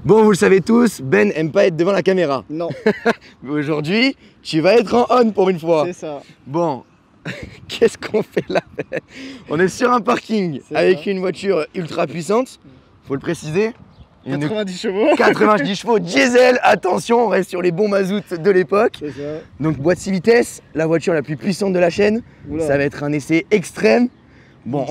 Bon, vous le savez tous, Ben aime pas être devant la caméra. Non. Mais aujourd'hui, tu vas être en on pour une fois. C'est ça. Bon, qu'est-ce qu'on fait là? On est sur un parking avec une voiture ultra puissante, faut le préciser. 90 chevaux. 90 chevaux diesel, attention, on reste sur les bons mazout de l'époque. C'est ça. Donc boîte 6 vitesses, la voiture la plus puissante de la chaîne. Oula. Ça va être un essai extrême. Bon,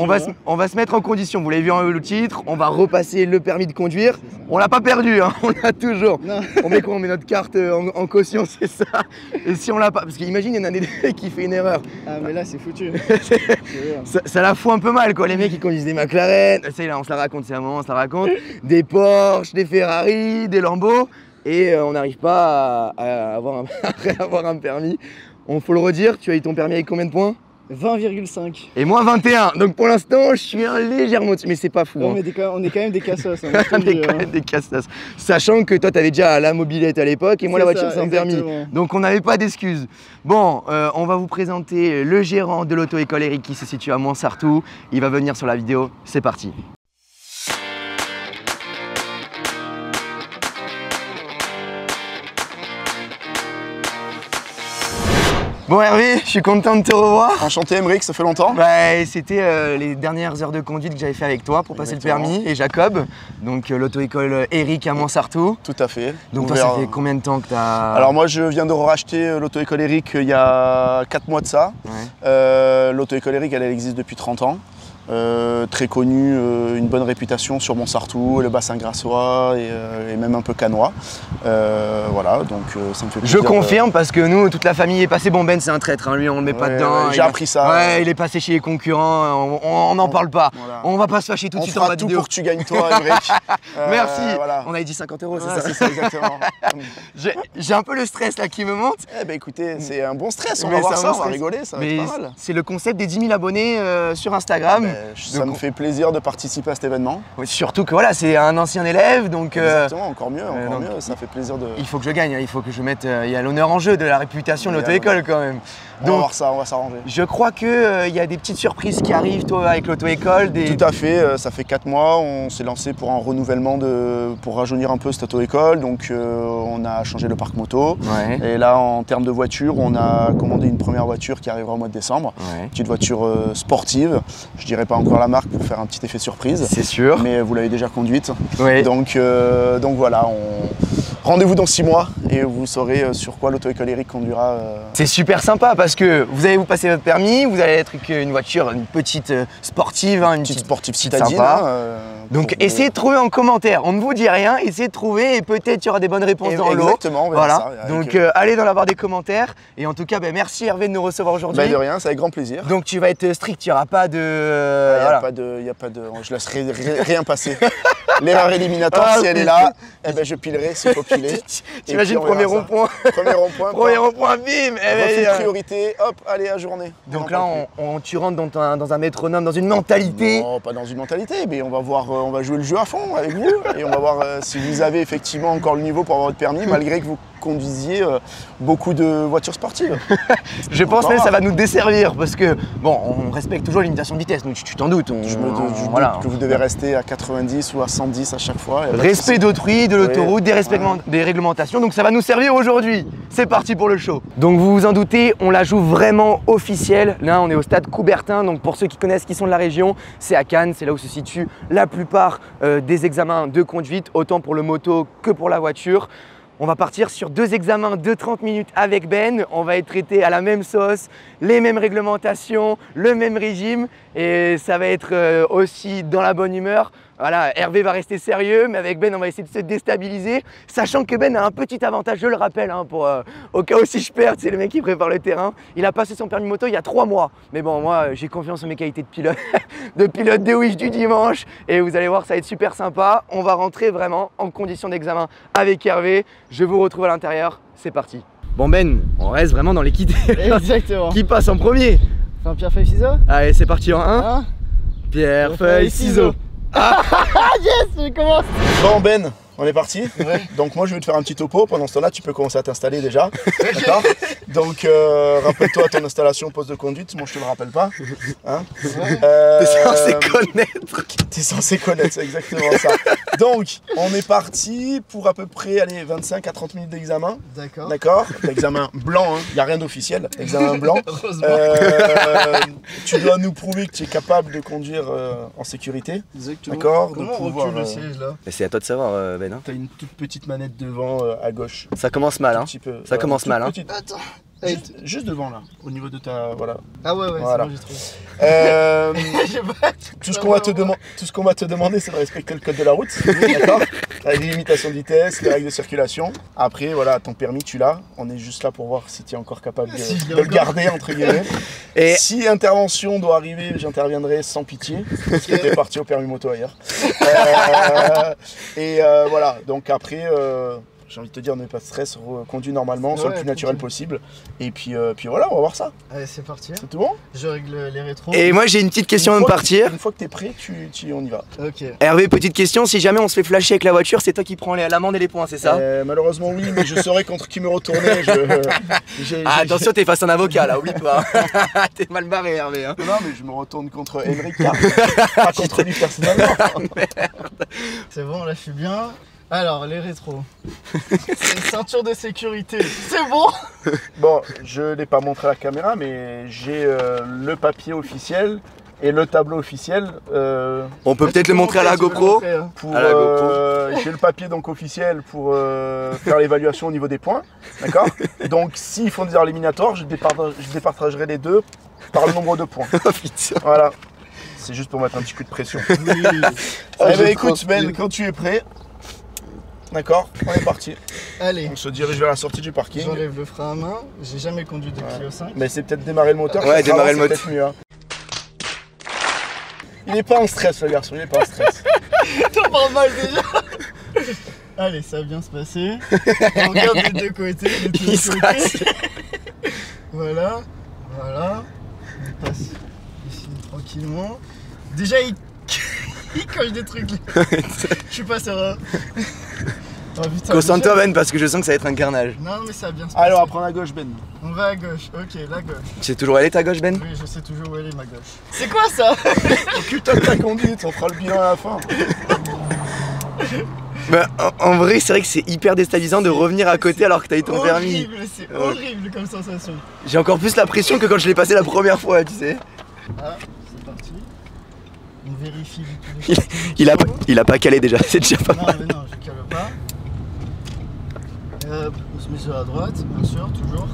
on va se mettre en condition, vous l'avez vu en haut le titre, on va repasser le permis de conduire. On l'a pas perdu, hein, on l'a toujours. Non. On met quoi? On met notre carte en caution, c'est ça. Et si on l'a pas, parce qu'imagine, il y en a des qui fait une erreur. Ah mais là c'est foutu. Ça la fout un peu mal quoi, les mecs qui conduisent des McLaren, ça y est là, on se la raconte, c'est un moment, on se la raconte. Des Porsche, des Ferrari, des Lambo, et on n'arrive pas à avoir un permis. Faut le redire, tu as eu ton permis avec combien de points? 20,5. Et moi 21, donc pour l'instant je suis un légèrement dessus, mais c'est pas fou. Non, hein. mais on est quand même des cassos. Hein, On est quand même des casse-tasses. Sachant que toi t'avais déjà la mobilette à l'époque et moi la voiture sans permis. Donc on n'avait pas d'excuses. Bon, on va vous présenter le gérant de l'auto-école Eric qui se situe à Montsartou. Il va venir sur la vidéo, c'est parti. Bon Hervé, je suis content de te revoir. Enchanté Emeric, ça fait longtemps. Bah, c'était les dernières heures de conduite que j'avais fait avec toi pour passer le permis et Jacob. Donc l'auto-école Eric à Montsartou. Tout à fait. Donc toi ça fait combien de temps que tu as... Alors moi je viens de racheter l'auto-école Eric il y a 4 mois de ça. Ouais. L'auto-école Eric elle existe depuis 30 ans. Très connue, une bonne réputation sur Montsartou, le bassin grassois et même un peu canois. Voilà, donc ça me fait plaisir. Je confirme parce que nous, toute la famille est passée. Bon, Ben c'est un traître, hein, lui on le met pas dedans. J'ai appris ça. Ouais, il est passé chez les concurrents, on n'en parle pas. Voilà. On va pas se fâcher tout de suite en bas de vidéo. On fera tout pour que tu gagnes toi, Emeric. Merci. Voilà. On avait dit 50 €, Ouais, c'est ça? C'est ça, exactement. J'ai un peu le stress là qui me monte. Eh ben écoutez, c'est un bon stress, on Mais va voir c'est un ça, bon on va stress. rigoler, ça va Mais être pas mal. c'est le concept des 10 000 abonnés sur Instagram. Ça me fait plaisir de participer à cet événement. Ouais, surtout que voilà, c'est un ancien élève, donc Exactement, encore mieux, donc, ça fait plaisir de... il faut que je gagne, il faut que je mette, il y a l'honneur en jeu de la réputation de l'auto-école quand même. On va voir ça, on va s'arranger. Je crois qu'il y a des petites surprises qui arrivent toi avec l'auto-école. Tout à fait, ça fait 4 mois, on s'est lancé pour un renouvellement, pour rajeunir un peu cette auto-école, donc on a changé le parc moto. Ouais. Et là en termes de voiture, on a commandé une première voiture qui arrivera au mois de décembre. Ouais. Une petite voiture sportive, je dirais pas encore la marque pour faire un petit effet surprise. C'est sûr. Mais vous l'avez déjà conduite. Oui. Donc voilà, rendez-vous dans 6 mois et vous saurez sur quoi l'auto-école Eric conduira. C'est super sympa parce que vous allez vous passer votre permis, vous allez être une voiture, une petite sportive, hein, une petite petite sportive petite citadine. sympa. Donc essayez de trouver en commentaire, on ne vous dit rien, essayez de trouver et peut-être il y aura des bonnes réponses dans l'eau. Exactement, on verra voilà. ça. Donc allez dans la barre des commentaires et en tout cas merci Hervé de nous recevoir aujourd'hui. De rien, c'est avec grand plaisir. Donc tu vas être strict, il n'y aura pas de... Il n'y a pas de... Je laisserai rien passer. L'erreur éliminatoire, si elle est là, eh ben je pilerai s'il faut piler. T'imagines, premier rond-point. Premier rond-point. Premier rond-point, bim. Priorité, hop, allez, à journée. Donc là, tu rentres dans un métronome, dans une mentalité. Non, pas dans une mentalité, mais on va jouer le jeu à fond avec vous. Et on va voir si vous avez effectivement encore le niveau pour avoir votre permis, malgré que vous conduisiez beaucoup de voitures sportives. Je pense même que ça va nous desservir parce que, bon, on respecte toujours la limitation de vitesse, donc tu t'en doutes. Je me doute que vous devez rester à 90 ou à 110 à chaque fois. Respect d'autrui, de l'autoroute, des réglementations, donc ça va nous servir aujourd'hui. C'est parti pour le show. Donc vous vous en doutez, on la joue vraiment officielle. Là, on est au stade Coubertin, donc pour ceux qui connaissent, qui sont de la région, c'est à Cannes, c'est là où se situent la plupart des examens de conduite, autant pour le moto que pour la voiture. On va partir sur 2 examens de 30 minutes avec Ben. On va être traité à la même sauce, les mêmes réglementations, le même régime et ça va être aussi dans la bonne humeur. Voilà, Hervé va rester sérieux, mais avec Ben, on va essayer de se déstabiliser, sachant que Ben a un petit avantage, je le rappelle, hein, au cas où si je perds, c'est le mec qui prépare le terrain. Il a passé son permis moto il y a 3 mois. Mais bon, moi, j'ai confiance en mes qualités de pilote, de Wish du dimanche. Et vous allez voir, ça va être super sympa. On va rentrer vraiment en condition d'examen avec Hervé. Je vous retrouve à l'intérieur. C'est parti. Bon Ben, on reste vraiment dans l'équité. Exactement. Qui passe en premier? Enfin, pierre, feuille, ciseaux. Allez, c'est parti en 1. Pierre, feuille, ciseaux. Ah yes, je commence. Bon Ben, On est parti. Ouais. Donc moi je vais te faire un petit topo, pendant ce temps-là tu peux commencer à t'installer déjà. D'accord. Donc rappelle-toi ton installation poste de conduite, moi je te le rappelle pas. Hein T'es censé connaître. T'es censé connaître, c'est exactement ça. Donc on est parti pour à peu près allez, 25 à 30 minutes d'examen. D'accord. D'accord. L'examen blanc, il n'y a rien d'officiel, examen blanc. Tu dois nous prouver que tu es capable de conduire en sécurité. Exactement. D'accord. Comment on recule le siège là? Mais c'est à toi de savoir, Ben. Hein. Tu as une toute petite manette devant à gauche. Ça commence mal, Un hein. petit peu. Ça commence toute mal, hein. petite. Attends. Juste devant là, au niveau de ta. Voilà. Ah ouais, Voilà. c'est bon, j'ai trouvé. J'ai pas- Tout ce qu'on va te demander, c'est de respecter le code de la route, d'accord? La limitation de vitesse, les règles de circulation. Après, voilà, ton permis, tu l'as. On est juste là pour voir si tu es encore capable Si je l'ai de le encore. garder, entre guillemets. Et Si intervention doit arriver, j'interviendrai sans pitié, parce que t'es parti au permis moto ailleurs. Voilà, donc après, j'ai envie de te dire, n'aie pas de stress, conduis normalement, sois le Ouais, plus naturel tranquille. possible. Et puis voilà, on va voir ça. Allez, c'est parti. C'est tout bon? Je règle les rétros. Et moi j'ai une petite question avant de partir. Une fois que t'es prêt, on y va. Ok. Hervé, petite question, si jamais on se fait flasher avec la voiture, c'est toi qui prends l'amende et les points, c'est ça? Malheureusement oui, mais je saurais contre qui me retourner. Ah, attention, t'es face à un avocat là, oublie pas. T'es mal barré, Hervé. Hein. Non mais je me retourne contre Enrica, pas contre lui personnellement. C'est bon, là je suis bien. Alors, les rétros. C'est une ceinture de sécurité. C'est bon. Bon, je l'ai pas montré à la caméra, mais j'ai le papier officiel et le tableau officiel. On peut peut-être le montrer à la GoPro. Pour, À la GoPro. j'ai le papier donc officiel pour faire l'évaluation au niveau des points, d'accord. Donc s'ils font des heures éliminatoires, je départagerai les deux par le nombre de points. Oh putain. Voilà, c'est juste pour mettre un petit coup de pression. Oui. Eh ben écoute Ben, quand tu es prêt, d'accord, on est parti. Allez, On se dirige vers la sortie du parking. j'enlève le frein à main. J'ai jamais conduit de Clio 5. Mais c'est peut-être démarrer le moteur. Ouais, ça sera démarrer avant, le c'est peut-être mieux, hein. Il est pas en stress le garçon, il est pas en stress. T'en parles mal déjà. Allez, ça va bien se passer. On regarde des deux côtés. Des deux Il se côtés. rasse. Voilà, voilà. On passe ici tranquillement. Déjà, il coche des trucs. Je suis pas serein. Oh, putain, Concentre-toi, déjà- Ben, parce que je sens que ça va être un carnage. Non, mais ça va bien se passer. Alors, à prendre à gauche, Ben. On va à gauche. Ok, la gauche. Tu sais toujours où elle est ta gauche, Ben? Oui, je sais toujours où elle est ma gauche. C'est quoi ça? Occupe-toi de ta conduite, on fera le bilan à la fin. Bah, en vrai, c'est vrai que c'est hyper déstabilisant de revenir à côté alors que t'as eu ton permis. Horrible, c'est horrible comme sensation. J'ai encore plus la pression que quand je l'ai passé la première fois, tu sais. Ah, c'est parti. On vérifie Il- Il a pas calé déjà, c'est déjà pas Non, mal. mais non, je cale pas. Hop, on se met sur la droite, bien sûr, toujours.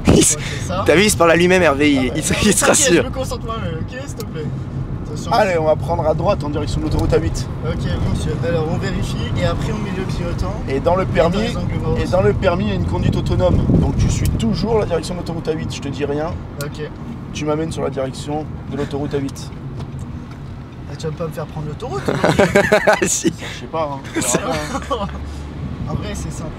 Il On s- fait ça. T'as vu, il se parle à lui-même, Hervé, il se T'inquiète, Je rassure. me concentre moi-même, ok, s'il te plaît. Attention. Allez, on va prendre à droite en direction de l'autoroute A8. Ok, monsieur. Alors, on vérifie et après on met le clignotant. Et dans le permis, Dans les angles morts et aussi. dans le permis, il y a une conduite autonome. Donc tu suis toujours la direction de l'autoroute A8. Je te dis rien, Ok. tu m'amènes sur la direction de l'autoroute A8. Ah, tu vas pas me faire prendre l'autoroute? Ah si. Je sais pas, hein. On verra bien, hein. En vrai, c'est simple.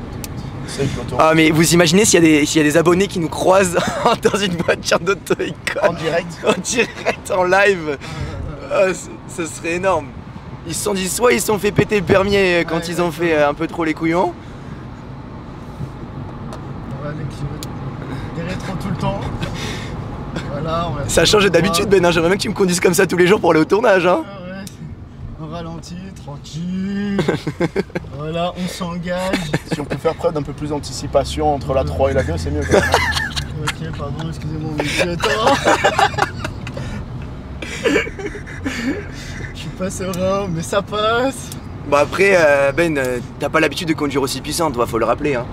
C'est que l'autoroute Ah mais vous imaginez s'il y a des abonnés qui nous croisent dans une voiture d'auto-école en direct. en direct, en live. Ah, ce serait énorme. Ils se sont dit soit ils se sont fait péter le permis quand Ouais, ils ont fait un peu trop les couillons. On va les clignoter. Des rétros tout le temps. Voilà, on va. Ça change d'habitude, Ben, hein. J'aimerais bien que tu me conduises comme ça tous les jours pour aller au tournage, hein. Ah ouais, on ralentit, tranquille. Voilà, on s'engage. Si on peut faire preuve d'un peu plus d'anticipation entre la 3 et la 2, c'est mieux quand même. Ok, pardon, excusez-moi, monsieur. Attends. Je suis pas serein, mais ça passe. Bon après, Ben, t'as pas l'habitude de conduire aussi puissant, toi, faut le rappeler, hein.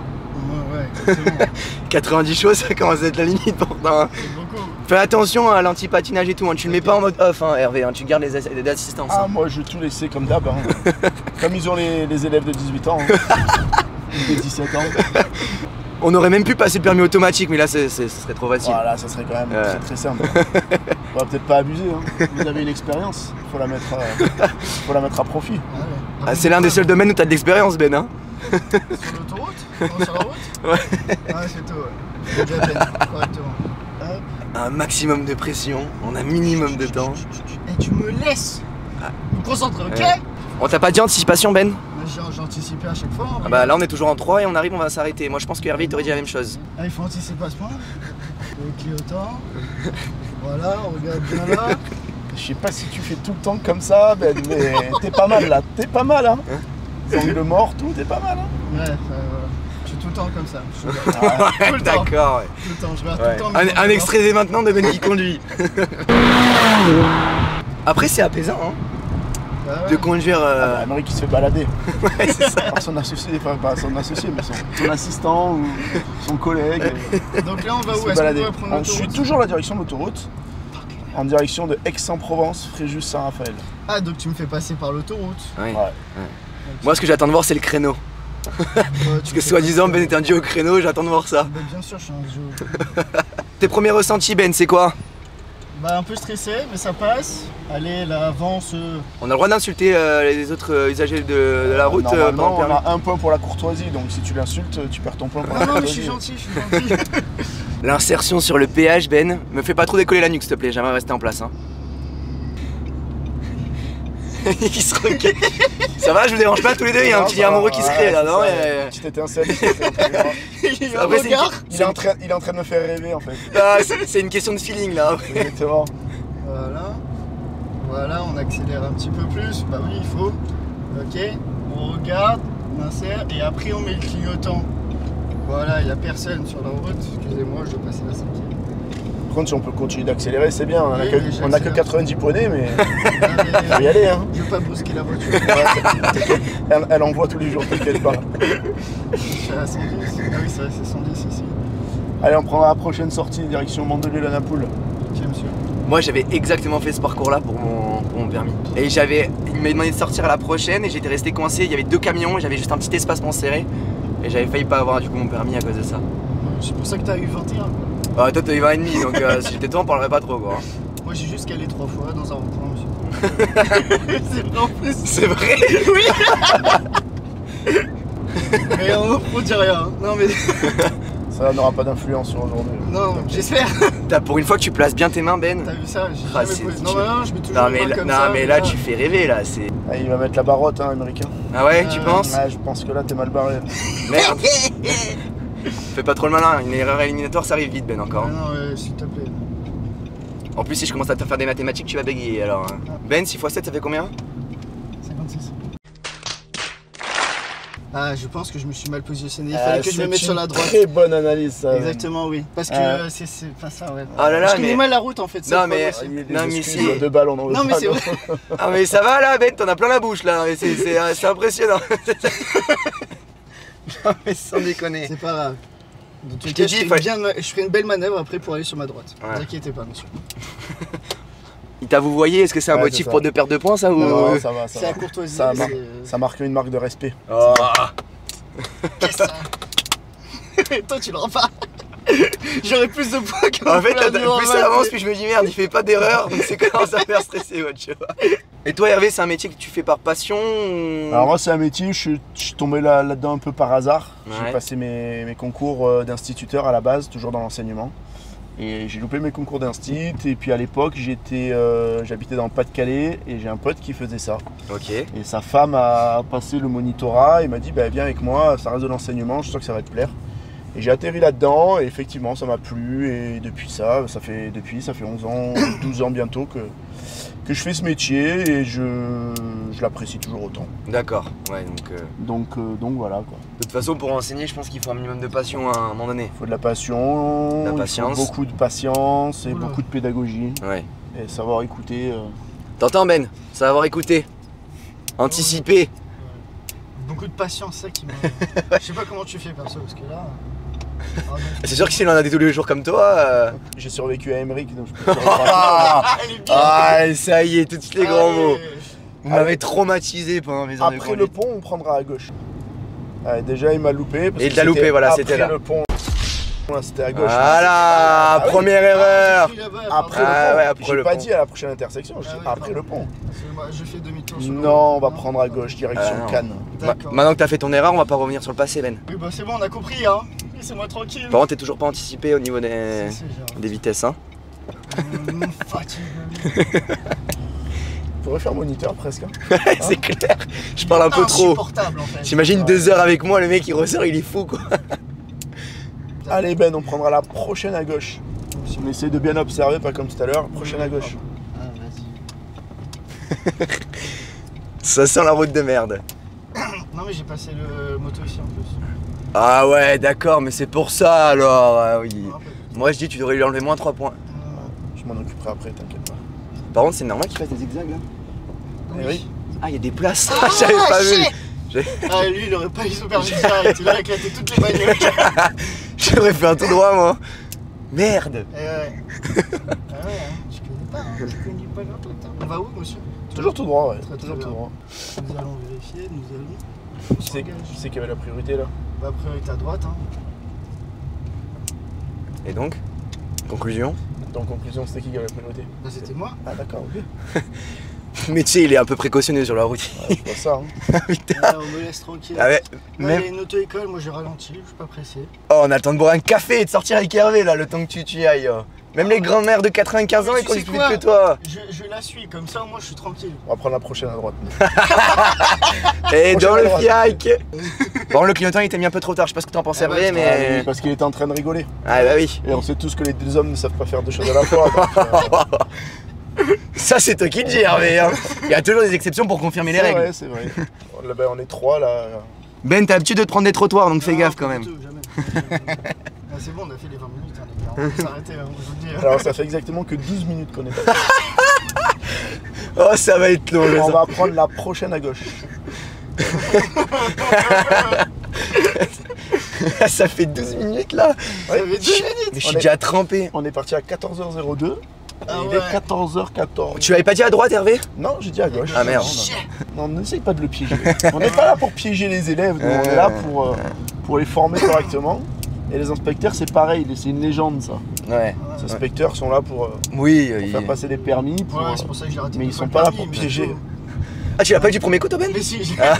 Ouais, exactement. 90 choses, ça commence à être la limite pourtant, hein. C'est beaucoup. Fais attention à l'anti-patinage et tout, hein. Tu le mets pas en mode off, hein, Hervé, hein. Tu gardes les assistances. Ah, Hein. moi je vais tout laisser comme d'hab. Hein. Comme ils ont les élèves de 18 ans. Hein. Ou de 17 ans. On aurait même pu passer le permis automatique, mais là, ce serait trop facile. Voilà, ça serait quand même Ouais. très très simple. On va peut-être pas abuser. Hein. Vous avez une expérience, faut la mettre à profit. Ah ouais. Ah, c'est l'un des seuls domaines où t'as de l'expérience, Ben, hein. Sur l'autoroute? Non, sur la route? Ouais. Ah, c'est tout, ouais. J'ai déjà fait, correctement. Hop. Un maximum de pression, on a un minimum de temps. Et tu me laisses me concentrer, ok? Ouais. On t'a pas dit anticipation, Ben? Mais j'ai anticipé à chaque fois. Hein, Ah bah là on est toujours en 3 et on arrive, on va s'arrêter. Moi je pense que Hervé t'aurait dit la même chose. Ah, il faut anticiper à ce point. Le clignotant. Voilà, on regarde bien là. Je sais pas si tu fais tout le temps comme ça, Ben, mais t'es pas mal là, t'es pas mal hein. Angle mort, tout, t'es pas mal hein. Ouais, voilà. Je suis tout le temps comme ça. Ouais, d'accord, ouais. Tout le temps, je regarde Ouais. tout le temps. Un extrait dès maintenant de Ben qui conduit. Après c'est apaisant hein, Bah ouais. de conduire. Amérique qui se fait balader. Ouais, c'est ça. Par son associé, enfin pas son associé, mais son assistant ou son collègue. Donc là, on va se où? fait Est-ce qu'on balader. doit prendre On suit l'autoroute? toujours la direction de l'autoroute, en direction de Aix-en-Provence, Fréjus-Saint-Raphaël. Ah, donc tu me fais passer par l'autoroute. Ouais. Ouais. Moi ce que j'attends de voir c'est le créneau. Parce que soi-disant Ben est un dieu au créneau, j'attends de voir ça. Bah, bien sûr, je suis un jeu. Tes premiers ressentis Ben c'est quoi? Bah, un peu stressé, mais ça passe. Allez, là, avance. On a le droit d'insulter les autres usagers de la route Normalement, par le on permis. a un point pour la courtoisie, donc si tu l'insultes, tu perds ton point pour la Non, non, mais je courtoisie. suis gentil, je suis gentil. L'insertion sur le péage Ben, me fais pas trop décoller la nuque s'il te plaît, j'aimerais rester en place hein. Il se regarde. Ça va, je vous dérange pas tous les deux, il y a un Non, petit ça lien va, amoureux qui se ouais, crée là, c'est non ça, et- Petite étincelle. Il Après, c'est une- est en train de me faire rêver en fait. Ah, c'est une question de feeling là. Exactement. Voilà. Voilà, on accélère un petit peu plus. Bah oui, il faut. Ok. On regarde, on insère et après on met le clignotant. Voilà, il n'y a personne sur la route. Excusez-moi, je vais passer la 5e. Par contre, si on peut continuer d'accélérer, c'est bien. On a Oui, que, mais on a que j'accélère. 90 poneys, mais faut y Je aller. Hein. veux pas brusquer la voiture. Elle envoie tous les jours, t'inquiète pas. Je suis à 110. Ah oui, c'est vrai, c'est 110 ici. Allez, on prend la prochaine sortie, direction Mandelieu-la-Napoule. Ok, monsieur. Moi j'avais exactement fait ce parcours là pour mon permis. Et il m'a demandé de sortir à la prochaine et j'étais resté coincé, il y avait 2 camions, j'avais juste un petit espacement serré. Et j'avais failli pas avoir du coup mon permis à cause de ça. C'est pour ça que t'as eu 21. Quoi. Ah, toi t'as eu 20 et demi donc si j'étais toi on parlerait pas trop quoi. Moi, j'ai juste calé 3 fois dans un rond-point, monsieur. C'est vrai en plus. C'est vrai. Mais on dit rien. Hein. Non, mais. Ça n'aura pas d'influence sur aujourd'hui. Non, j'espère. T'as pour une fois que tu places bien tes mains Ben. T'as vu ça? J'ai Ah, jamais c'est- posé. tu- Non, mais non, je mets toujours Non les mais, mains comme non, ça. mais là tu fais rêver là, c'est. Ah, il va mettre la barotte, hein, américain. Ah ouais, tu penses? Ouais, je pense que là, t'es mal barré. Merde. Fais pas trop le malin, une erreur éliminatoire ça arrive vite Ben encore. Non, ouais, s'il te plaît. En plus si je commence à te faire des mathématiques tu vas bégayer alors. Hein. Ben 6 x 7 ça fait combien? 56. Ah, je pense que je me suis mal positionné. Il fallait que je me mette sur la droite. Très bonne analyse, ça. Exactement, oui. Parce que c'est pas ça, ouais. Oh là là, je connais mais- mal la route en fait. c'est Non, le mais- problème aussi. Il y Non, a des mais excuses, si. 2 balles, on en veut Non, mais pas, c'est non. vrai. Ah mais ça va là Ben, t'en as plein la bouche là, c'est impressionnant. Non mais sans déconner. C'est pas grave. De tout Je cas, t'ai dit, je ferai une belle manœuvre après pour aller sur ma droite. Ne Ouais. vous inquiétez pas, monsieur. Il t'a vous voyez, est-ce que c'est un Ouais, motif c'est ça. pour de perdre de points ça ou... Non, ça va, ça C'est va. la courtoisie. Ça, c'est- ça marque une marque de respect. Oh. Qu'est-ce que ça Toi, tu l'auras pas. J'aurais plus de points que En fait, mon perdu en plus main. ça avance, plus je me dis merde, il fait pas d'erreur, donc c'est commence à me faire stresser, ouais, tu vois. Et toi Hervé, c'est un métier que tu fais par passion ou... Alors moi c'est un métier, je suis tombé là-dedans un peu par hasard. Ouais. J'ai passé mes concours d'instituteur à la base, toujours dans l'enseignement. Et j'ai loupé mes concours d'instit et puis à l'époque j'habitais dans le Pas-de-Calais et j'ai un pote qui faisait ça. Ok. Et sa femme a passé le monitorat et m'a dit bah, viens avec moi, ça reste de l'enseignement, je suis sûr que ça va te plaire. Et j'ai atterri là-dedans et effectivement ça m'a plu et depuis ça fait 11 ans, 12 ans bientôt que je fais ce métier et je l'apprécie toujours autant. D'accord, ouais, donc... Donc voilà quoi. De toute façon, pour enseigner, je pense qu'il faut un minimum de passion à un moment donné. Il faut de la passion, La il faut patience. beaucoup de patience et Oula. beaucoup de pédagogie Ouais. et savoir écouter. T'entends Ben? Savoir écouter. Anticiper. Beaucoup de patience, ça qui m'a. Je sais pas comment tu fais perso, parce que là. Ah, non. C'est sûr que s'il en a des tous les jours comme toi... J'ai survécu à Emmerich donc je peux survivre à Ah, Elle est bien. ah, ça y est, tout de suite les grands Allez. mots. Vous m'avez traumatisé pendant mes heures de Après le conduite. pont, on prendra à gauche. Ouais, déjà, il m'a loupé. Parce Et que il t'a loupé, c'était voilà, après c'était là. le pont. Là, c'était à gauche. Voilà, Ah oui. première Ah, erreur. j'ai pris là-bas, Après pardon. Ah le pont. ouais, après J'ai le pas pont. dit à la prochaine intersection, j'ai Ah dit oui, après pardon. le pont. Excusez-moi, je fais demi-tour sur le Non, on va Non. prendre à gauche, direction non. Cannes. D'accord. Maintenant que t'as fait ton erreur, on va pas revenir sur le passé, Ben. Oui, bah c'est bon, on a compris, hein. Laissez-moi tranquille. Par contre, t'es toujours pas anticipé au niveau des Si, si, j'ai- vitesses, hein. Fatigue. pourrais faire moniteur presque. Hein. C'est clair, je parle un peu trop. Insupportable en fait. T'imagines 2 heures avec moi, le mec il ressort, il est fou quoi. Allez Ben, on prendra la prochaine à gauche. Si on essaie de bien observer, pas comme tout à l'heure, prochaine à gauche. Ah vas-y. Ça sent la route de merde. Non mais j'ai passé le moto ici en plus. Ah ouais, d'accord, mais c'est pour ça alors. Ah oui. Non, pas du tout. Moi je dis tu devrais lui enlever moins 3 points. Je m'en occuperai après, t'inquiète pas. Par contre, c'est normal qu'il fasse des zigzags là. Eh oui. Ah, il y a des places. Ah, J'avais pas shit. vu. Ah lui il aurait pas eu super direct, il aurait éclaté toutes les bagnoles. J'aurais fait un tout droit moi. Merde. Eh ouais. Ah ouais, hein. Je connais pas, hein. Je connais pas grand truc. On va où monsieur? Toujours tout droit, ouais. Très, très Toujours bien. tout droit. Nous allons vérifier, nous allons. Tu sais qu'il y avait la priorité là. Bah priorité à droite hein. Et donc, conclusion. En conclusion, c'était qui avait la priorité? Bah c'était moi. Ah d'accord, ok. Mais tu sais, il est un peu précautionneux sur la route. Ouais, je vois ça. Hein. Putain. Ouais, on me laisse tranquille. Ah ouais, Là, même... il y a une auto-école, moi j'ai ralenti, je suis pas pressé. Oh, on a le temps de boire un café et de sortir avec Hervé là, le temps que tu y ailles. Même les grands-mères de 95 ans, Mais ils tu sais conduisent plus quoi vite que toi. Je la suis, comme ça moi je suis tranquille. On va prendre la prochaine à droite. Et dans le Prochaine fiac. Bon, le clignotant il était mis un peu trop tard, je sais pas ce que t'en penses Ah Hervé, ouais, Ah oui, mais... parce qu'il était en train de rigoler. Ah bah oui. Et on sait tous que les deux hommes ne savent pas faire deux choses à la fois. Donc, Ça c'est toi qui le dis Hervé, hein. Il y a toujours des exceptions pour confirmer les c'est règles. vrai, c'est vrai. Là, ben, on est trois là. Ben, t'as l'habitude de te prendre des trottoirs, donc fais Non, gaffe pas quand du même. tout, jamais. Ah, c'est bon, on a fait les 20 minutes, hein, les gars. On va s'arrêter, hein, je vous le dis. Alors ça fait exactement que 12 minutes qu'on est passé. Oh, ça va être long, je On sens. va prendre la prochaine à gauche. Ça fait 12 minutes là. Ça fait 2 minutes. Mais je On suis est- déjà trempé. On est parti à 14h02. Ah et il ouais. est 14h14. Tu avais pas dit à droite Hervé? Non, j'ai dit à gauche. Ah, merde. Non, n'essaye pas de le piéger. On n'est pas là pour piéger les élèves, nous, on est là pour les former correctement. Et les inspecteurs, c'est pareil, c'est une légende ça. Ouais. Les inspecteurs sont là pour Oui. faire passer des permis. Pour, Ouais, c'est pour ça que j'ai raté. mais deux ils fois sont le pas là permis, pour mais piéger. chaud. Ah, tu l'as pas eu du premier coup, toi Ben? Mais si, j'ai. Ah,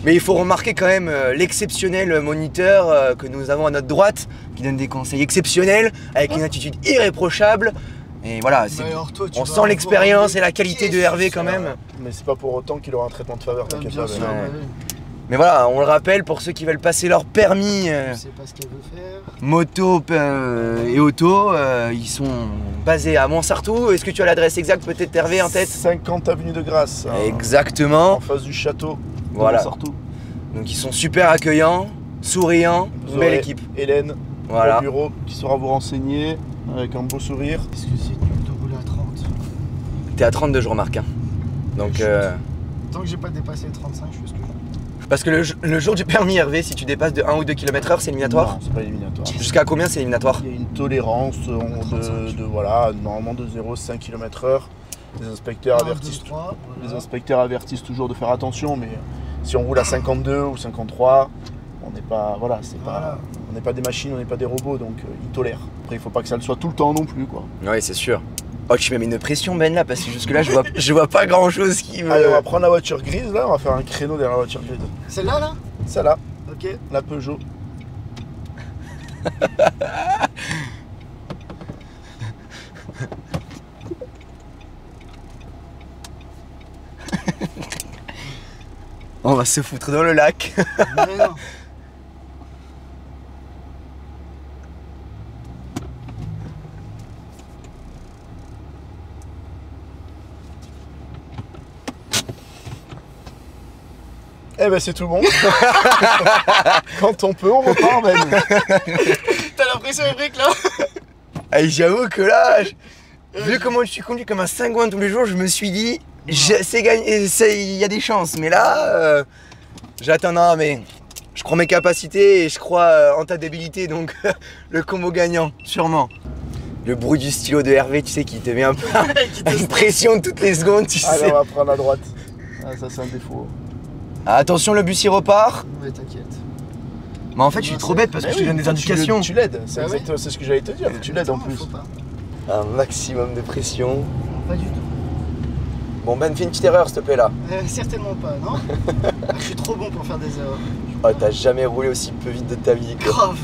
mais il faut remarquer quand même l'exceptionnel moniteur que nous avons à notre droite, qui donne des conseils exceptionnels, avec une attitude irréprochable. Et voilà, Bah alors, toi, tu on vas sent l'expérience avoir et la qualité de des Hervé pièces, quand même. Mais c'est pas pour autant qu'il aura un traitement de faveur, t'inquiète Bien pas. sûr, Ben. Ouais. bah oui. Mais voilà, on le rappelle pour ceux qui veulent passer leur permis Je sais pas ce qu'elle veut faire. moto et auto, ils sont basés à Montsartou. Est-ce que tu as l'adresse exacte peut-être Hervé en tête? 50 avenue de Grasse, hein, Exactement. en face du château. Voilà. Surtout. Donc ils sont super accueillants, souriants, Vous belle aurez équipe. Hélène Voilà. au bureau qui saura vous renseigner avec un beau sourire. Est-ce que c'est nul de rouler à 30? T'es à 32 je remarque. Hein. Donc Tant que j'ai pas dépassé les 35, je fais ce que je veux. parce que le jour du permis Hervé, si tu dépasses de 1 ou 2 km/h, c'est éliminatoire. Non, c'est pas éliminatoire. Jusqu'à combien c'est éliminatoire? Il y a une tolérance 35. de voilà, normalement de 0,5 km/h. Les inspecteurs 1, 2, avertissent 3, Les voilà. inspecteurs avertissent toujours de faire attention, mais si on roule à 52 ou 53, on n'est pas, voilà, c'est Voilà. pas, on n'est pas des machines, on n'est pas des robots, donc ils tolèrent. Après, il faut pas que ça le soit tout le temps non plus, quoi. Oui, c'est sûr. Oh, tu m'as mis une pression Ben là parce que jusque là je vois pas grand chose qui me. Allez, on va prendre la voiture grise là, on va faire un créneau derrière la voiture grise. Celle-là, là? Celle-là, Ok. la Peugeot. On va se foutre dans le lac. Mais non. Eh ben c'est tout bon. Quand on peut, on repart Ben. T'as l'impression, Eric, là? Et j'avoue que là, vu comment je suis conduit comme un cingouin tous les jours, je me suis dit, c'est gagné, il y a des chances. Mais là, j'attends, non, mais je crois en mes capacités et je crois en ta débilité, donc le combo gagnant, sûrement. Le bruit du stylo de Hervé, tu sais, qui te met un peu une pression toutes les secondes, tu Allez, sais. on va prendre à droite. Ah, ça c'est un défaut. Ah, attention, le bus il repart. Ouais, t'inquiète. Mais en fait, je suis trop bête parce que je te donne des indications. Tu l'aides, c'est Ah ouais. exactement c'est ce que j'allais te dire, mais tu l'aides en plus. Faut pas. Un maximum de pression. Pas du tout. Bon, Ben, fais une petite erreur, s'il te plaît, là. Certainement pas, non? Je suis trop bon pour faire des erreurs. Oh, t'as jamais roulé aussi peu vite de ta vie, quoi. Grave.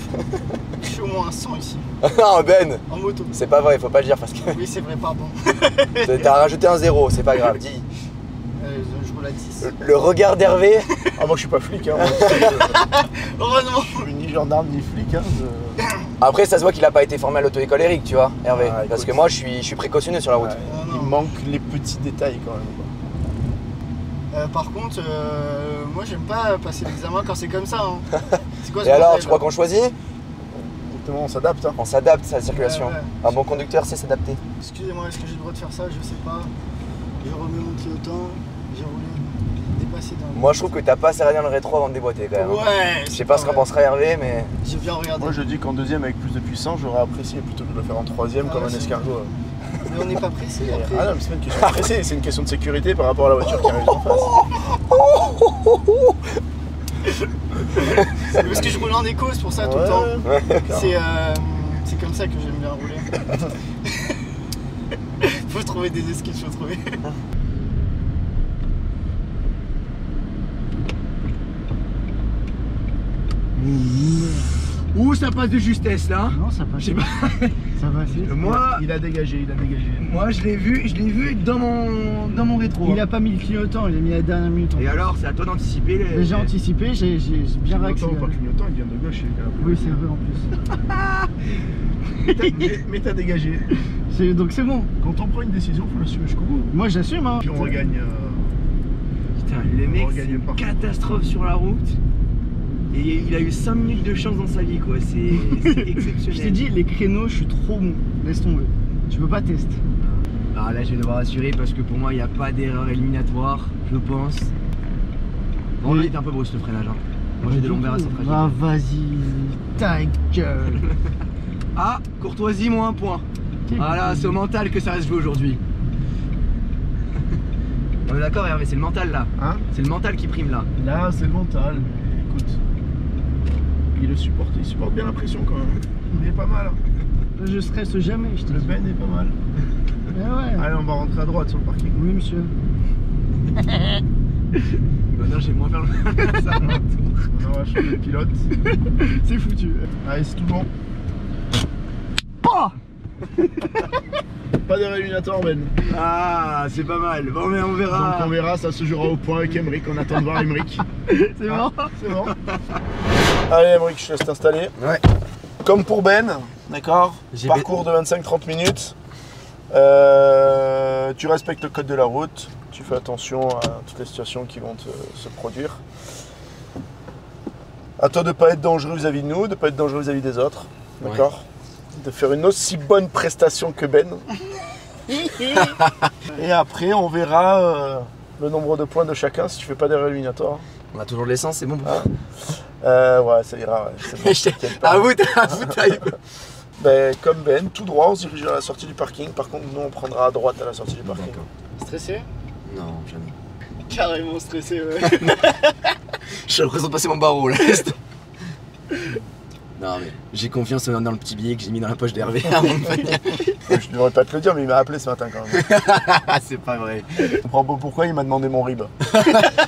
Je suis au moins à 100 ici, Non, Ben, en moto. c'est pas vrai, faut pas le dire parce que Oui, c'est vrai, pardon. t'as rajouté un zéro, c'est pas grave, dis. pour la 10. Le regard d'Hervé. Ah, moi je suis pas flic, hein. Heureusement. Je suis ni gendarme ni flic, hein. Après, ça se voit qu'il a pas été formé à l'auto-école Eric, tu vois, Hervé. Ah, parce écoute. que moi, je suis précautionneux sur la route. Ouais, Oh, il non. manque les petits détails quand même, quoi. Par contre, moi j'aime pas passer l'examen quand c'est comme ça. Hein. C'est quoi ce Et alors, bordel, tu crois là qu'on choisit? Exactement, on s'adapte, hein. On s'adapte à la circulation. Ouais, ouais. Un bon conducteur sait s'adapter. Excusez-moi, est-ce que j'ai le droit de faire ça? Je sais pas. Je remets mon clignotant, j'ai roulé, dépassé dans. Moi, je trouve que t'as pas serré bien le rétro avant de déboîter quand même. Hein. Ouais. Je sais pas ce qu'en pensera Hervé, mais. J'ai bien regardé. Moi je dis qu'en deuxième avec plus de puissance, j'aurais apprécié plutôt que de le faire en troisième Ah comme ouais, un c'est escargot. Mais on n'est pas pressé après. Ah non, mais c'est pas une question de presser, c'est une question de sécurité par rapport à la voiture qui arrive en face. C'est parce que je roule en écho, c'est pour ça tout le temps. Ouais, C'est comme ça que j'aime bien rouler. Faut trouver des esquives, faut trouver. Ouh, ça passe de justesse là. Non, ça passe. Je sais pas. Ça va, c'est. Moi, il a dégagé, il a dégagé. moi, je l'ai vu dans mon rétro. Il a pas mis le clignotant, il a mis la dernière minute. Et alors, c'est à toi d'anticiper les. J'ai anticipé, j'ai bien Clignotant, réaccéléré. pas clignotant, il vient de gauche. Oui, c'est vrai en plus. Mais t'as dégagé. Donc c'est bon. Quand on prend une décision, faut l'assumer jusqu'au bout. Moi j'assume, hein. Puis on regagne. Putain, le mec, c'est une catastrophe sur la route. Et il a eu 5 minutes de chance dans sa vie, quoi. C'est exceptionnel. Je t'ai dit, les créneaux, je suis trop bon. Laisse tomber. Tu peux pas tester. Alors là, je vais devoir assurer parce que pour moi, il n'y a pas d'erreur éliminatoire, je pense. Bon, là, il était un peu brusque le freinage. Hein. Moi, j'ai des lombaires assez fragiles. Bah vas-y, ta gueule. Ah, courtoisie, moins un point. Voilà, c'est au mental que ça reste joué aujourd'hui. On est d'accord, Hervé, c'est le mental là. Hein? C'est le mental qui prime là. Là, c'est le mental. Mais écoute, il supporte bien la pression quand même. Il est pas mal. Hein. Je stresse jamais, je te Le dis. Ben est pas mal. Eh ouais. Allez, on va rentrer à droite sur le parking. Oui, monsieur. Non, j'ai moins faire le ça va. On va changer de pilote. C'est foutu. Allez, c'est tout bon. Pas d'erreur éliminatoire, Ben. Ah, c'est pas mal. Bon, mais on verra. Donc on verra, ça se jouera au point avec Emeric. On attend de voir Emeric. C'est bon. C'est bon. Allez, Emeric, je te laisse t'installer. Ouais. Comme pour Ben, d'accord. J'ai Parcours de 25-30 minutes. Tu respectes le code de la route. Tu fais attention à toutes les situations qui vont se produire. À toi de ne pas être dangereux vis-à-vis de nous, de ne pas être dangereux vis-à-vis des autres. D'accord. De faire une aussi bonne prestation que Ben. Et après, on verra le nombre de points de chacun si tu fais pas d'erreur éliminatoire. On a toujours de l'essence, c'est bon. Ouais, ça ira. Ouais, c'est bon, t'inquiète pas. À vous, taille. Ben, comme Ben, tout droit, on se dirige à la sortie du parking. Par contre, nous, on prendra à droite à la sortie du parking. D'accord. Stressé? Non, jamais. Carrément stressé, ouais. Je représente passer mon barreau là. Non mais j'ai confiance dans le petit billet que j'ai mis dans la poche d'Hervé avant de venir. Je devrais pas te le dire, mais il m'a appelé ce matin quand même. C'est pas vrai. Je comprends pas pourquoi il m'a demandé mon RIB.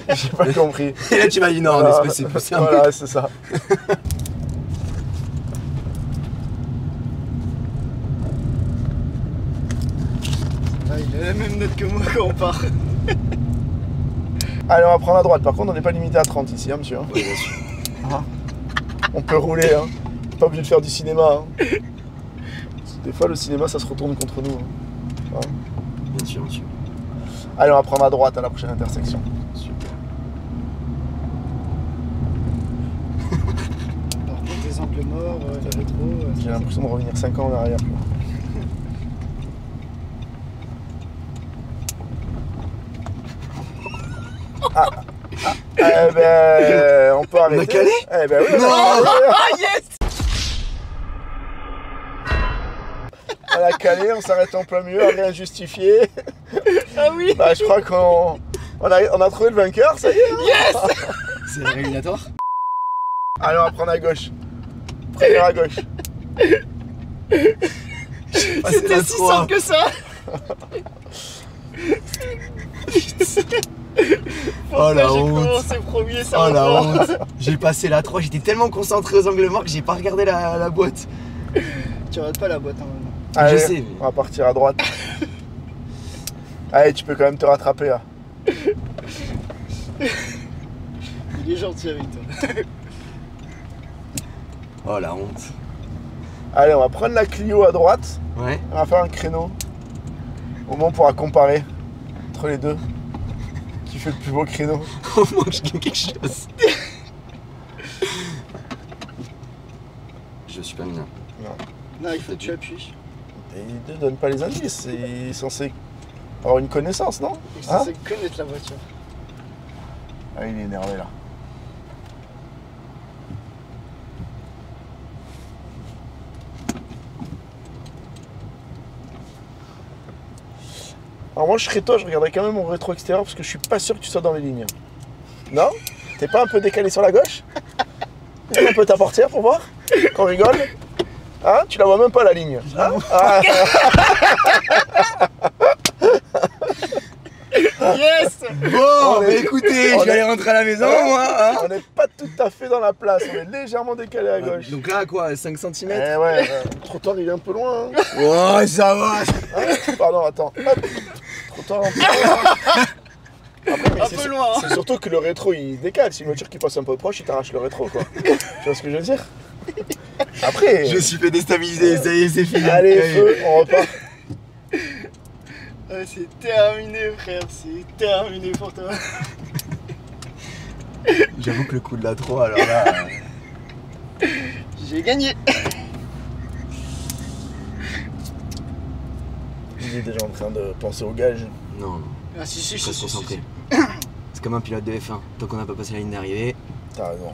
J'ai pas compris. Et là tu m'as dit non, Voilà. mais c'est plus simple. Voilà, c'est ça. Ah, il a la même note que moi quand on part. Allez, on va prendre à droite. Par contre, on n'est pas limité à 30 ici, hein, monsieur. Oui, bien sûr. On peut rouler, hein. Pas obligé de faire du cinéma. Hein. Des fois, le cinéma, ça se retourne contre nous. Hein. Bien sûr, bien sûr. Allez, on va prendre à droite à la prochaine intersection. Super. Par contre, les angles morts, les rétro. J'ai l'impression de revenir 5 ans en arrière. Quoi. Eh ben, on peut arrêter. On a calé? Eh ben oui. Non. Ah yes. On a calé, on s'arrête en plein milieu, rien justifié. Ah oui. Bah, je crois qu'on a trouvé le vainqueur, ça y est. Yes. C'est le réalisateur. Allez, on va prendre à gauche. Première à gauche. C'était si simple que ça. Oh la J'ai honte. commencé premier, ça Oh va la pas. honte. J'ai passé la 3, j'étais tellement concentré aux angles morts que j'ai pas regardé la boîte. Tu regardes pas la boîte hein, maintenant. Allez, Je sais, mais- on va partir à droite. Allez, tu peux quand même te rattraper là. Il est gentil avec toi. Oh la honte. Allez, on va prendre la Clio à droite. Ouais. On va faire un créneau. Au moins, on pourra comparer entre les deux. Qui fait le plus beau créneau? Au moins que je gagne quelque chose. Je suis pas bien. Non, il faut que tu appuies. Et ils ne donnent pas les indices. Il est censé avoir une connaissance, non? Il est censé connaître la voiture. Ah, il est énervé là. Alors moi je serais toi, je regarderais quand même mon rétro extérieur parce que je suis pas sûr que tu sois dans les lignes. Non? T'es pas un peu décalé sur la gauche? Ouvre un peu ta portière pour voir qu'on rigole. Hein? Tu la vois même pas la ligne. Hein? Ah. Yes! Bon, bah écoutez, je vais aller rentrer à la maison, moi. Hein. On n'est pas tout à fait dans la place, on est légèrement décalé à gauche. Donc là, quoi, 5 cm? Eh ouais, le trottoir il est un peu loin. Hein. Oh, ça va. Hein? Pardon, attends. Hop. Trottoir un peu loin. Après, mais Un peu loin, hein. C'est surtout que le rétro il décale. Si une voiture qui passe un peu proche, il t'arrache le rétro quoi. Tu vois ce que je veux dire? Après. Je suis fait déstabiliser, ça y est, c'est fini. Allez, feu, on repart. C'est terminé, frère, c'est terminé pour toi. J'avoue que le coup de la 3, alors là. J'ai gagné. Il est déjà en train de penser au gage. Non, Ah si, si, je reste si, si, concentré. si. C'est comme un pilote de F1. Tant qu'on n'a pas passé la ligne d'arrivée, T'as raison.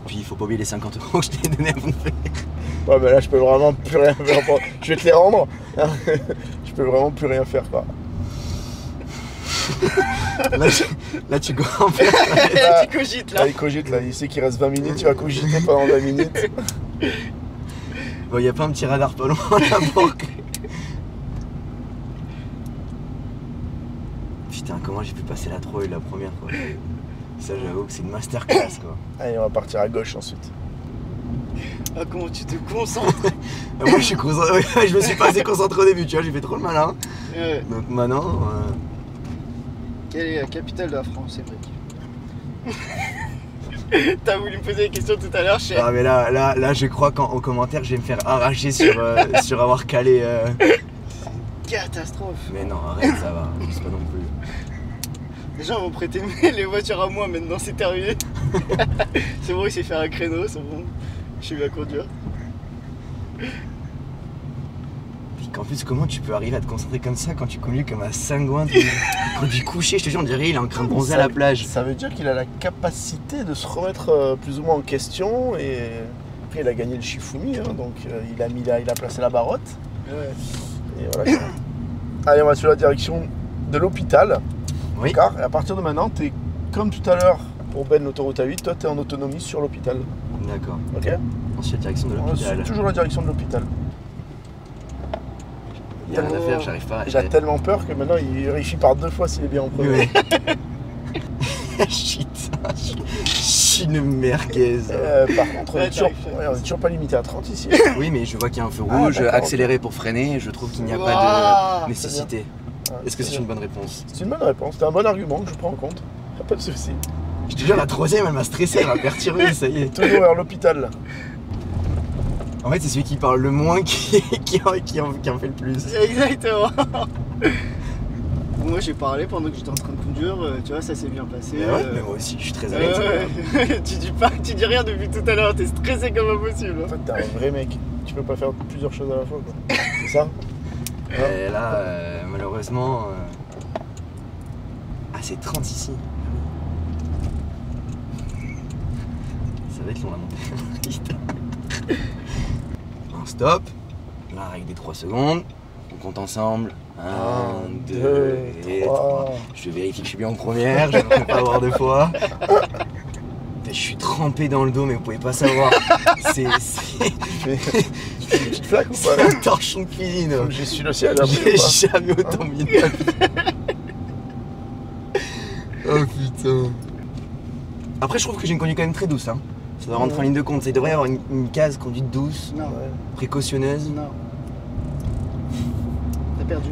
puis il faut pas oublier les 50 € que je t'ai donné à mon fait. Ouais, mais là, je peux vraiment plus rien faire. Je vais te les rendre. Je peux vraiment plus rien faire quoi. Là, tu comprends pas. Tu cogites là. Là, il cogite, là. Il sait qu'il reste 20 minutes. Tu vas cogiter pendant 20 minutes. Bon, y a pas un petit radar pas loin là pour que... Putain, comment j'ai pu passer la 3 et la première quoi. Ça, j'avoue que c'est une masterclass quoi. Allez, on va partir à gauche ensuite. Ah, comment tu te concentres. Moi, je suis concentré. Je me suis pas assez concentré au début, tu vois, j'ai fait trop le malin. Ouais. Donc maintenant. Quelle est la capitale de la France, Cédric? T'as voulu me poser la question tout à l'heure, cher. Ah mais là, je crois qu'en commentaire, je vais me faire arracher sur avoir calé. Catastrophe. Mais non, arrête, ça va. Je sais pas non plus. Les gens vont prêter les voitures à moi maintenant, c'est terminé. C'est bon, il sait faire un créneau, c'est bon. Je suis bien conduire. Puis qu'en plus, comment tu peux arriver à te concentrer comme ça quand tu conduis comme un cingouin tu conduis couché, je te jure, on dirait il est en train de bronzer à la plage. Ça veut dire qu'il a la capacité de se remettre plus ou moins en question et après il a gagné le Shifumi, hein, donc il a placé la barotte. Ouais. Et voilà. Allez, on va sur la direction de l'hôpital. Oui. D'accord. Et à partir de maintenant, tu es comme tout à l'heure pour Ben l'autoroute A8, toi tu es en autonomie sur l'hôpital. D'accord. Ok. Ensuite, direction de On l'hôpital. suit toujours la direction de l'hôpital. Il y a rien à faire, j'arrive pas. Il a tellement peur que maintenant il vérifie par 2 fois s'il est bien en premier. Ouais. Shit, je suis une merguez. Par contre, on Ouais, est toujours pas limité à 30 ici. Oui, mais je vois qu'il y a un feu Ah, rouge, d'accord, accéléré pour freiner, et je trouve qu'il n'y a Waouh, pas de nécessité. Ouais, Est-ce que c'est bien. une bonne réponse? C'est une bonne réponse, c'est un bon argument que je prends en compte. Y'a pas de souci. Je te jure, la troisième, elle m'a stressé, elle m'a perturbé, ça y est. Toujours vers l'hôpital. En fait, c'est celui qui parle le moins qui en fait le plus. Exactement. Moi j'ai parlé pendant que j'étais en train de conduire, tu vois, ça s'est bien passé. Mais ouais, mais moi aussi, je suis très à l'aise. Ouais. tu dis rien depuis tout à l'heure, t'es stressé comme impossible. En fait, t'es un vrai mec. Tu peux pas faire plusieurs choses à la fois, quoi. C'est ça? Et là, malheureusement. Ah, c'est 30 ici. Ça va être long la montée. Un stop. La règle des 3 secondes. On compte ensemble. 1, 2 et 3. Je vérifie que je suis bien en première, je ne peux pas avoir 2 fois. Je suis trempé dans le dos, mais vous pouvez pas savoir. C'est Tu fais une petite flaque ou pas? un torchon de cuisine. Je suis le ciel. J'ai jamais autant mis de ma vie. Oh putain. Après, je trouve que j'ai une conduite quand même très douce. Hein. Ça doit rentrer en ligne de compte. Ça devrait y avoir une case conduite douce, Non, précautionneuse. non. T'as perdu.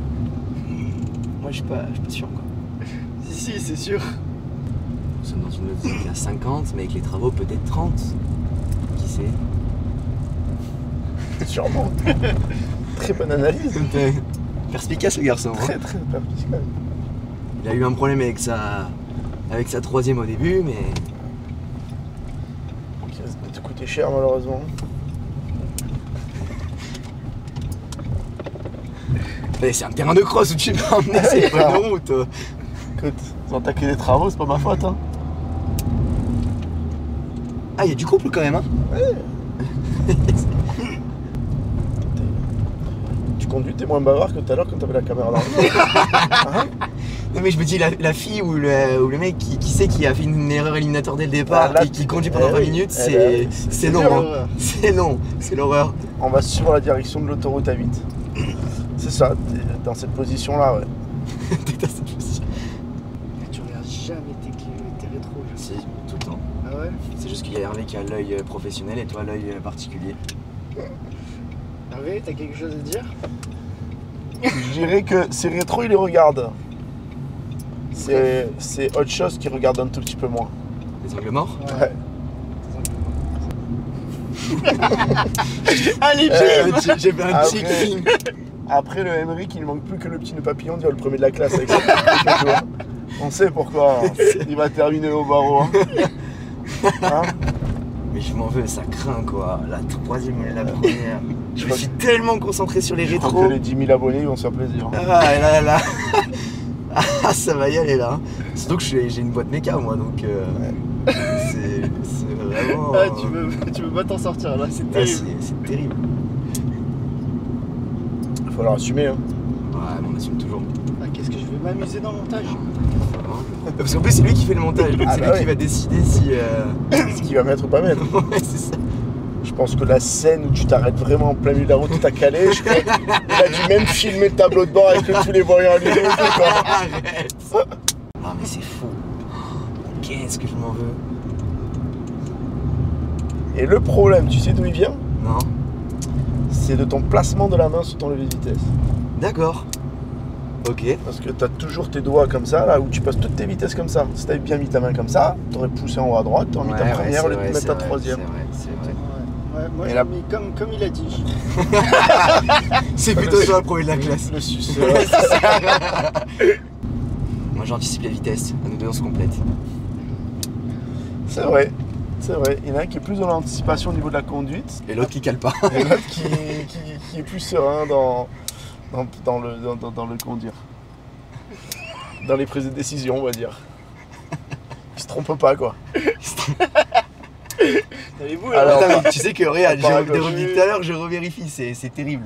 Moi, je suis pas sûr. Quoi. Si, si, c'est sûr. Nous sommes dans une autre zone qui a 50, mais avec les travaux peut-être 30. Qui sait? Sûrement. Très bonne analyse. Perspicace le garçon. Hein. Très perspicace. Il a eu un problème avec sa troisième au début, mais... Qui risque de te coûter cher malheureusement. C'est un terrain de cross où tu vas emmener, c'est pas de route. Écoute, ils ont attaqué des travaux, c'est pas ma faute. Hein. Ah, il y a du couple quand même, hein. Ouais. Tu conduis, t'es moins bavard que tout à l'heure quand t'avais la caméra dans le hein. Non mais je me dis, la fille ou le mec qui sait qu'il a fait une erreur éliminatoire dès le départ et qui conduit pendant 20 minutes, c'est long. Hein. C'est long, c'est l'horreur. On va suivre la direction de l'autoroute A8. C'est ça, t'es dans cette position-là, ouais. T'es dans cette position. Tu regardes jamais tes rétros. Si, tout le temps. Ah ouais? C'est juste qu'il y a Hervé qui a l'œil professionnel et toi l'œil particulier. Hervé, t'as quelque chose à dire? Je dirais que ces rétros, ils les regardent. C'est autre chose qu'ils regardent un tout petit peu moins. Les angles morts? Ouais. Allez, j'ai fait un check-in. Après le Emmerich, il ne manque plus que le petit nœud papillon, dire le premier de la classe avec ça. On sait pourquoi il va terminer au barreau. Hein. Mais je m'en veux, ça craint quoi. La troisième et la première. Je me suis tellement concentré sur les Je crois rétros. que les 10 000 abonnés ils vont se faire plaisir. Ah là. Ah, ça va y aller là. Surtout que j'ai une boîte méca moi donc c'est vraiment. Ah, tu veux pas t'en sortir là, c'est terrible. C'est terrible. Il faut leur assumer. Hein. Ouais, mais on assume toujours. Ah, qu'est-ce que je vais m'amuser dans le montage? Parce qu'en plus c'est lui qui fait le montage, donc c'est lui qui va décider si. Ce qu'il va mettre ou pas mettre. Ouais, c'est ça. Je pense que la scène où tu t'arrêtes vraiment en plein milieu de la route, tu t'as calé, je crois qu'il a dû même filmer le tableau de bord avec tous les voyants allumés. Arrête. Ah mais c'est fou. Qu'est-ce que je m'en veux. Et le problème, tu sais d'où il vient? Non. C'est de ton placement de la main sur ton levier de vitesse. D'accord. Ok. Parce que tu as toujours tes doigts comme ça, là où tu passes toutes tes vitesses comme ça. Si tu avais bien mis ta main comme ça, tu aurais poussé en haut à droite, tu aurais mis ta première au lieu de mettre ta troisième. C'est vrai. Ouais, moi Et j'ai là- mis comme il a dit. C'est plutôt toi le premier de la classe. Le suceur. Moi j'anticipe les vitesses, à nous deux on se complète. C'est vrai. C'est vrai. Il y en a un qui est plus dans l'anticipation au niveau de la conduite, Et l'autre qui cale pas. et l'autre qui est plus serein dans le conduire. Dans les prises de décision, on va dire. Il se trompe pas, quoi. Allez-vous Alors, Attends, mais tu sais que regarde, Par à j'ai gauche. revu tout à l'heure, je revérifie, c'est terrible.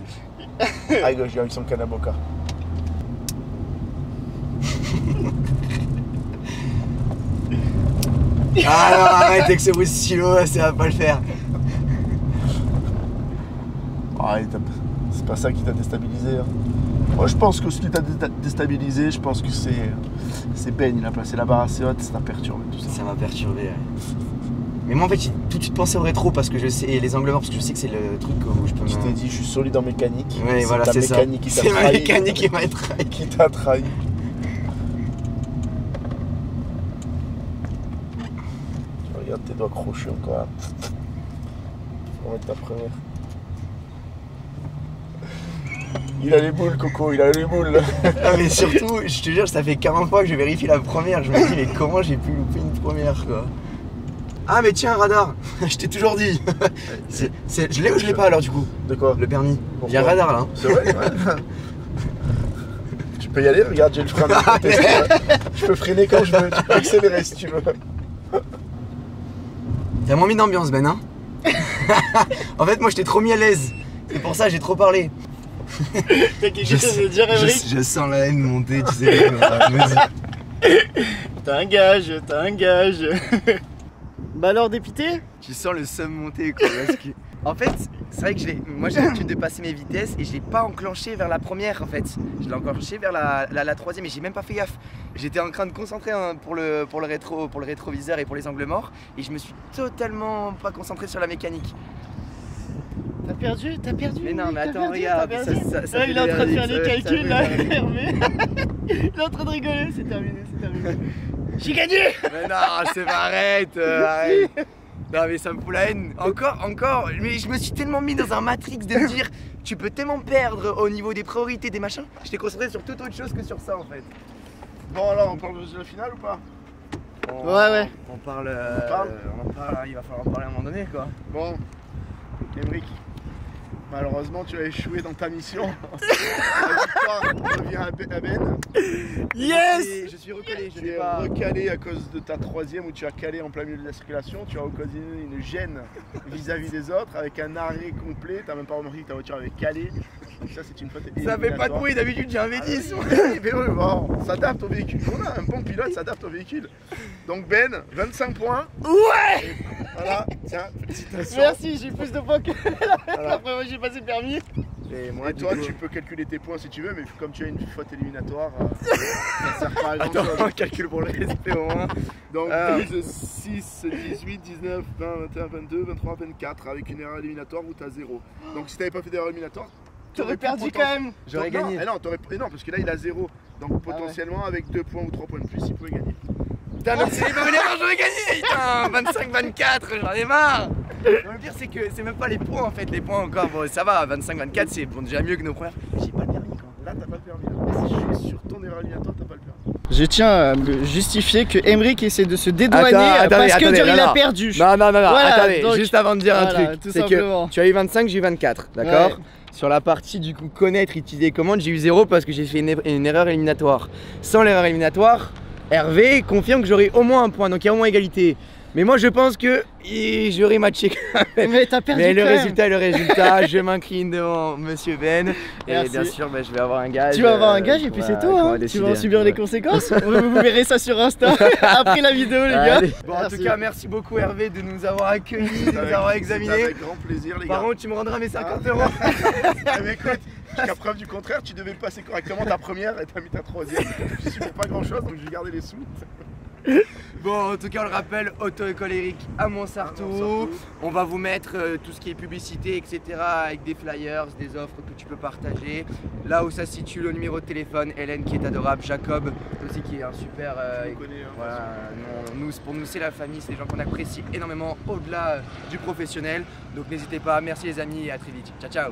À gauche, il son canaboca. Ah non, arrête avec ce bruit de stylo, ça va pas le faire. Ah, c'est pas ça qui t'a déstabilisé. Hein. Moi, je pense que ce qui t'a déstabilisé, je pense que c'est Ben. Il a placé la barre assez haute, ça t'a perturbé tout ça. Ça m'a perturbé. Ouais. Mais moi en fait j'ai tout de suite pensé au rétro parce que je sais, et les angles morts parce que je sais que c'est le truc où je peux Tu me... t'es dit, je suis solide en mécanique. Ouais, voilà, ta c'est ça. mécanique qui t'a C'est ma trahi. mécanique qui m'a trahi. Qui t'a trahi. Tu regardes tes doigts crochus encore. Faut mettre ta première. Il a les boules, Coco, il a les boules. Ah mais surtout, je te jure, ça fait 40 fois que je vérifie la première. Je me dis mais comment j'ai pu louper une première quoi. Ah mais tiens, radar. Je t'ai toujours dit. Je l'ai ou je l'ai pas alors du coup? De quoi? Le permis. Pourquoi? Il y a un radar là. Hein. C'est vrai, ouais. Tu peux y aller, regarde, j'ai le frein à côté. Je peux freiner quand je veux, tu peux accélérer si tu veux. T'as moins mis d'ambiance Ben hein. En fait moi je t'ai trop mis à l'aise. C'est pour ça que j'ai trop parlé. T'as quelque chose à dire, Emmerich? Je sens la haine monter, tu sais. Vas-y. T'as un gage, t'as un gage. Bah alors, dépité? Tu sens le seum monter quoi. Parce que... En fait, c'est vrai que moi j'ai l'habitude de passer mes vitesses et je l'ai pas enclenché vers la première en fait. Je l'ai enclenché vers la troisième et j'ai même pas fait gaffe. J'étais en train de concentrer pour le rétroviseur et pour les angles morts et je me suis totalement pas concentré sur la mécanique. T'as perdu? T'as perdu? Mais non, oui, mais t'as attends, perdu, regarde, t'as perdu. ça Là, fait il est en train de faire des les verdict, calculs, ça là, fait Hervé. Il est en train de rigoler, c'est terminé, c'est terminé. J'ai gagné! Mais non, c'est pas, arrête, arrête. Non mais ça me fout la haine. Encore, mais je me suis tellement mis dans un matrix de me dire tu peux tellement perdre au niveau des priorités, des machins. J'étais concentré sur toute autre chose que sur ça en fait. Bon alors, on parle de la finale ou pas? Ouais. On parle, il va falloir en parler à un moment donné quoi. Bon, Emric, malheureusement tu as échoué dans ta mission. La victoire revient à Ben. Yes! Je suis recollé, je Tu n'ai es pas... recalé à cause de ta troisième où tu as calé en plein milieu de la circulation. Tu as occasionné une gêne vis-à-vis des autres avec un arrêt complet. T'as même pas remarqué que ta voiture avait calé. Donc ça c'est une faute Ça fait pas de éliminatoire. bruit, d'habitude j'ai un V10. Mais oui, bon, on s'adapte au véhicule. On a un bon pilote, s'adapte au véhicule. Donc Ben, 25 points. Ouais! Et voilà, tiens, félicitations. Merci, j'ai plus de points que la première fois que j'ai passé le permis. Et moi, Et toi, tu peux calculer tes points si tu veux, mais comme tu as une faute éliminatoire, ça sert pas à grand chose. Attends, calcul pour le respect au moins. Donc 12, 6, 18, 19, 20, 21, 22, 23, 24 avec une erreur éliminatoire où tu as 0. Donc si tu n'avais pas fait d'erreur éliminatoire, T'aurais perdu quand même. J'aurais gagné. Non, non, parce que là il a 0. Donc potentiellement avec 2 points ou 3 points de plus, il pouvait gagner. Putain, même si c'est pas une erreur, j'aurais gagné. Putain, 25-24, j'en ai marre. Non, le pire, c'est que c'est même pas les points en fait. Les points encore, bon, ça va, 25-24, c'est bon, déjà mieux que nos premières. J'ai pas le permis quoi. Là, t'as pas le permis. Là. Si je suis sur ton erreur éliminatoire, t'as pas le permis. Je tiens à me justifier que Emric essaie de se dédouaner parce que il a perdu. Non, Voilà, attendez, donc, juste avant de dire un voilà, truc. tout C'est simplement. que tu as eu 25, j'ai eu 24, d'accord Ouais. Sur la partie du coup connaître, utiliser les commandes, j'ai eu 0 parce que j'ai fait une erreur éliminatoire. Sans l'erreur éliminatoire, Hervé confirme que j'aurai au moins un point, donc il y a au moins égalité. Mais moi je pense que j'aurais matché quand même. Mais t'as perdu Mais le quand même. résultat est le résultat, je m'incline devant Monsieur Ben. Et Merci. bien sûr, je vais avoir un gage. Tu vas avoir un gage et puis c'est tout, hein. Tu vas en subir les conséquences. Vous verrez ça sur Insta après la vidéo, les gars. Allez. Bon, en Merci. tout cas, merci beaucoup Hervé de nous avoir accueillis, de nous avoir examinés. Avec grand plaisir, les gars. Par contre, tu me rendras mes 50 €. Mais écoute, jusqu'à preuve du contraire, tu devais passer correctement ta première et t'as mis ta troisième. Je suis pour pas grand chose, donc je vais garder les sous. Bon, en tout cas, on le rappelle, Auto-École Eric à Montsartou. On va vous mettre tout ce qui est publicité, etc. avec des flyers, des offres que tu peux partager. Là où ça se situe, le numéro de téléphone, Hélène qui est adorable, Jacob aussi qui est un super. Voilà, pour nous, c'est la famille, c'est des gens qu'on apprécie énormément au-delà du professionnel. Donc n'hésitez pas, merci les amis et à très vite. Ciao, ciao.